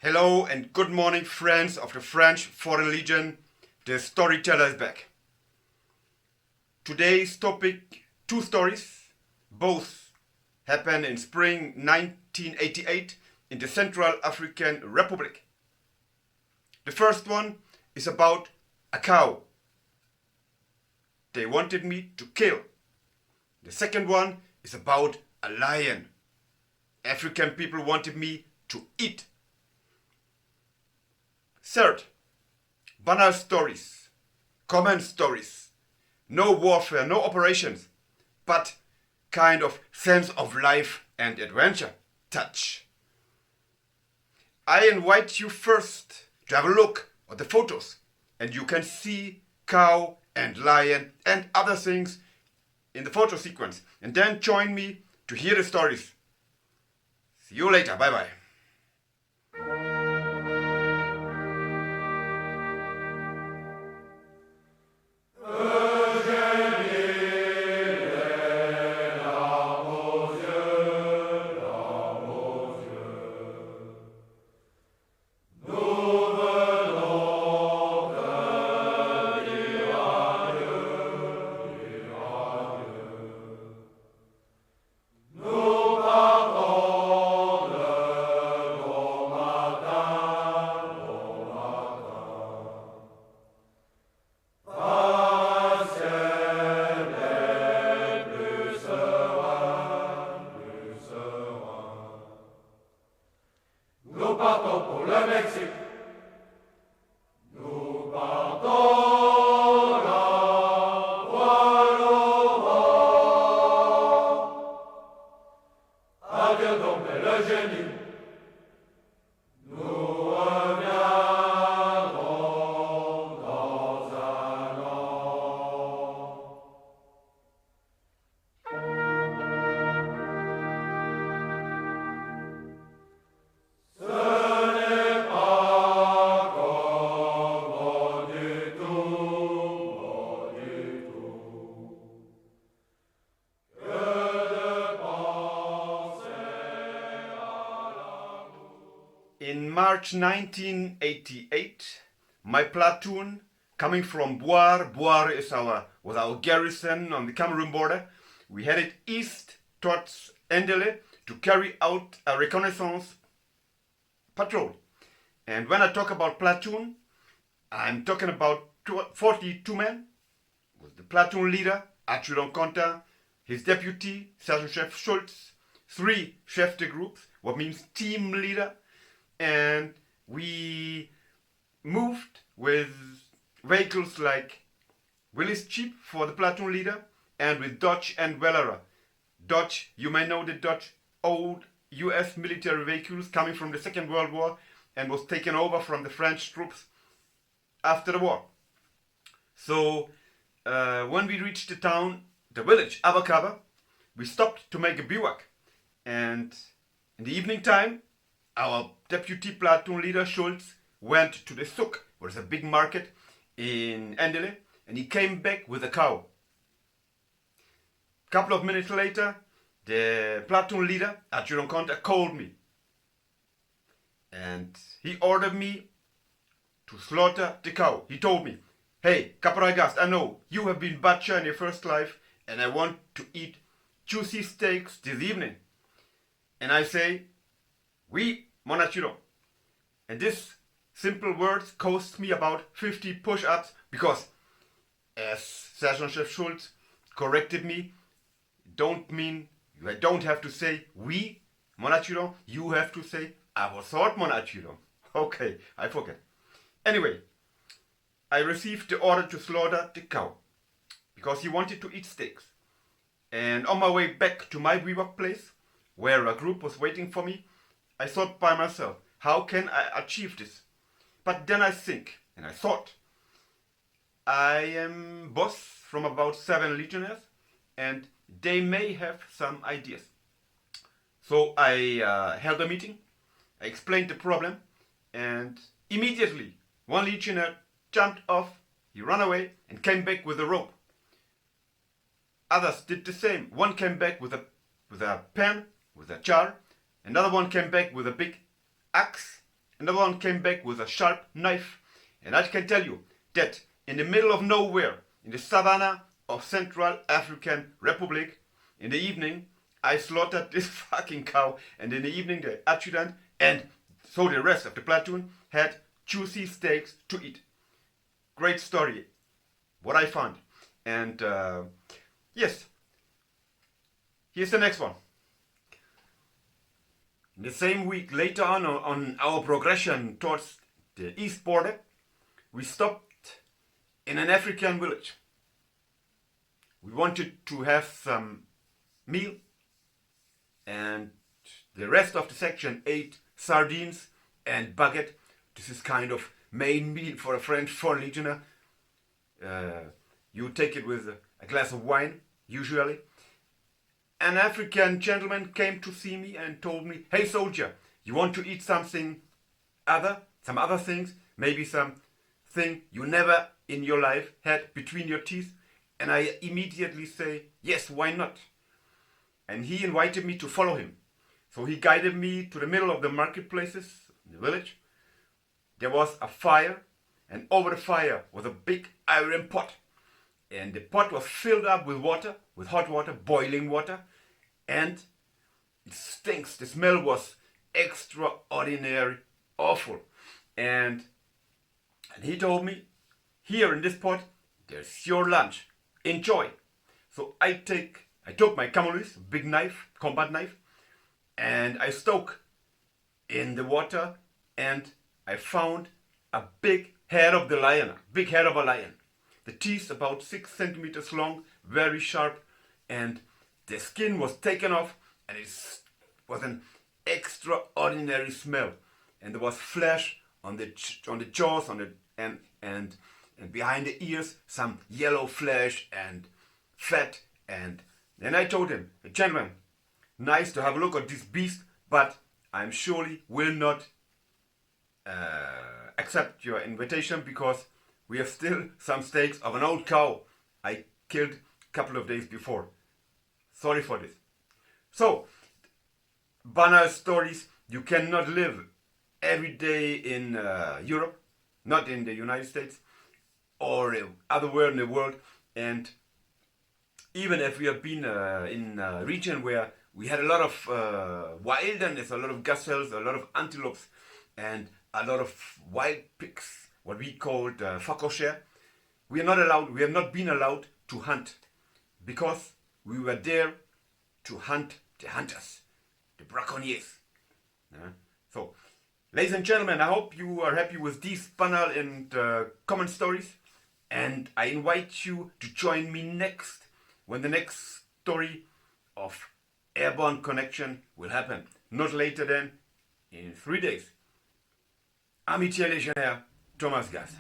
Hello and good morning, friends of the French Foreign Legion. The storyteller is back. Today's topic, two stories. Both happened in spring 1988 in the Central African Republic. The first one is about a cow they wanted me to kill. The second one is about a lion African people wanted me to eat. Third, banal stories, common stories, no warfare, no operations, but kind of sense of life and adventure touch. I invite you first to have a look at the photos, and you can see cow and lion and other things in the photo sequence, and then join me to hear the stories. See you later, bye bye. In March 1988, my platoon, coming from Boar was our garrison on the Cameroon border, we headed east towards Ndele to carry out a reconnaissance patrol. And when I talk about platoon, I'm talking about 42 men, with the platoon leader, Adjutant, his deputy, Sergeant Chef Schultz, 3 chefs de groups, what means team leader, and we moved with vehicles like Willys Jeep for the platoon leader, and with Dodge and Velara. Dodge, you may know the Dodge, old US military vehicles coming from the Second World War and was taken over from the French troops after the war. So when we reached the town, the village, Abakaba, we stopped to make a bivouac, and in the evening time our deputy platoon leader Schultz went to the souk, where there's a big market in Ndele, and he came back with a cow. A couple of minutes later, the platoon leader, Adjutant, called me, and he ordered me to slaughter the cow. He told me, "Hey, Caporal Gast, I know you have been butcher in your first life, and I want to eat juicy steaks this evening." And I say, "Oui, mon adjutant." And this simple words cost me about 50 push-ups, because, as Sergeant Chef Schultz corrected me, you don't have to say "oui, mon adjutant," you have to say "à vos ordres, mon adjutant." Okay, I forget. Anyway, I received the order to slaughter the cow, because he wanted to eat steaks. And on my way back to my bivouac place, where a group was waiting for me, I thought by myself, how can I achieve this? But then I thought, I am boss from about 7 legionnaires, and they may have some ideas. So I held a meeting, I explained the problem, and immediately one legionnaire jumped off, he ran away and came back with a rope. Others did the same. One came back with a pen, with a jar. Another one came back with a big axe Another one came back with a sharp knife. And I can tell you that in the middle of nowhere, in the savannah of Central African Republic, in the evening, I slaughtered this fucking cow. And in the evening, the adjutant and so the rest of the platoon had juicy steaks to eat. Great story, what I found. And yes, here's the next one. In the same week, later on our progression towards the east border, we stopped in an African village. We wanted to have some meal, and the rest of the section ate sardines and baguette. This is kind of main meal for a French Foreign Legioner. You take it with a glass of wine, usually. An African gentleman came to see me and told me, "Hey soldier, you want to eat something some other things, maybe something you never in your life had between your teeth?" And I immediately say, "Yes, why not?" And he invited me to follow him. So he guided me to the middle of the marketplaces in the village. There was a fire, and over the fire was a big iron pot. And the pot was filled up with water, with hot water, boiling water. And it stinks. The smell was extraordinary, awful. And he told me, "Here in this pot, there's your lunch. Enjoy." So I took my camelius, big knife, combat knife, and I stoke in the water, and I found a big head of a lion. The teeth about 6 centimeters long, very sharp, and the skin was taken off, and it was an extraordinary smell. And there was flesh on the jaws, and behind the ears, some yellow flesh and fat. And then I told him, "Gentlemen, nice to have a look at this beast, but I surely will not accept your invitation because we have still some steaks of an old cow I killed a couple of days before. Sorry for this." So, banal stories. You cannot live every day in Europe, not in the United States or otherwhere in the world. And even if we have been in a region where we had a lot of wilderness, a lot of gazelles, a lot of antelopes, and a lot of wild pigs, what we called facochère, we have not been allowed to hunt because we were there to hunt the hunters, the braconniers. So, ladies and gentlemen, I hope you are happy with these banal and common stories, and I invite you to join me next when the next story of airborne connection will happen, not later than in 3 days. Amitié légionnaire, Thomas Gast.